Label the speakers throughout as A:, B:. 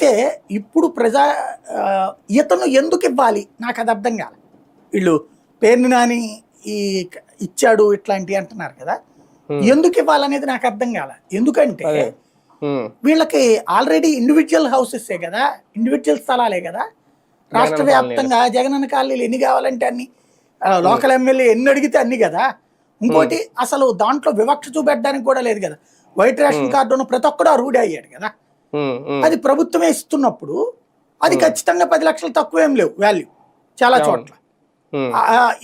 A: అయితే ఇప్పుడు ఇతను ఎందుకు ఇవ్వాలి నాకు అది అర్థం కాదు. వీళ్ళు పేర్ని నాని ఈ ఇచ్చాడు ఇట్లాంటివి అంటున్నారు కదా, ఎందుకు ఇవ్వాలనేది నాకు అర్థం కాల. ఎందుకంటే వీళ్ళకి ఆల్రెడీ ఇండివిజువల్ హౌసెసే కదా, ఇండివిజువల్ స్థలాలే కదా. రాష్ట్ర వ్యాప్తంగా జగనన్న కాలనీలు ఎన్ని కావాలంటే అన్ని, లోకల్ ఎమ్మెల్యే ఎన్ని అడిగితే అన్ని కదా. ఇంకోటి అసలు దాంట్లో వివక్ష చూపెట్టడానికి కూడా లేదు కదా. వైట్ రేషన్ కార్డు ఉన్న ప్రతి ఒక్కడు అర్హుడే అయ్యాడు కదా. అది ప్రభుత్వమే ఇస్తున్నప్పుడు అది ఖచ్చితంగా 10 లక్షలు తక్కువేం లేవు వాల్యూ చాలా చోట్ల.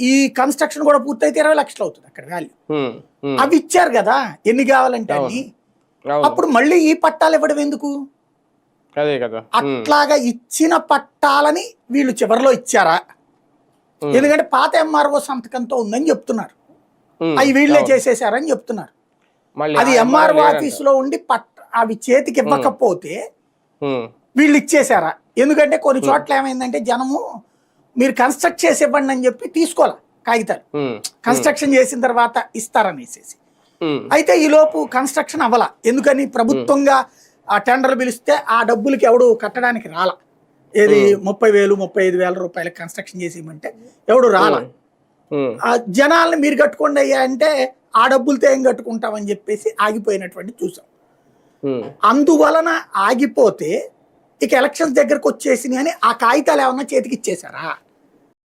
A: ఈ కన్స్ట్రక్షన్ కూడా పూర్తయితే 20 లక్షలు అవుతుంది అక్కడ వాల్యూ. అవి ఇచ్చారు కదా ఎన్ని కావాలంటే అన్ని. అప్పుడు మళ్ళీ ఈ పట్టాలు ఇవ్వడం ఎందుకు? అట్లాగా ఇచ్చిన పట్టాలని వీళ్ళు చివరిలో ఇచ్చారా? ఎందుకంటే పాత ఎంఆర్ఓ సంతకంతో ఉందని చెప్తున్నారు, అవి వీళ్ళే చేసేసారని చెప్తున్నారు. అది ఎంఆర్ఓ ఆఫీసులో ఉండి అవి చేతికి ఇవ్వకపోతే వీళ్ళు ఇచ్చేసారా? ఎందుకంటే కొన్ని చోట్ల ఏమైందంటే జనము మీరు కన్స్ట్రక్ట్ చేసి ఇవ్వండి అని చెప్పి తీసుకోవాలి కాగితాలు, కన్స్ట్రక్షన్ చేసిన తర్వాత ఇస్తారనేసేసి. అయితే ఈ లోపు కన్స్ట్రక్షన్ అవ్వాల. ఎందుకని ప్రభుత్వంగా ఆ టెండర్లు పిలిస్తే ఆ డబ్బులకి ఎవడు కట్టడానికి రాల. ఏది 30,000 35,000 రూపాయలకి కన్స్ట్రక్షన్ చేసి ఇవ్వమంటే ఎవడు రాల. జనాల్ని మీరు కట్టుకోండి అయ్యా అంటే ఆ డబ్బులతో ఏం కట్టుకుంటామని చెప్పేసి ఆగిపోయినటువంటి చూసాం. అందువలన ఆగిపోతే ఇక ఎలక్షన్స్ దగ్గరకు వచ్చేసినాయి అని ఆ కాగితాలు ఏమన్నా చేతికి ఇచ్చేసారా?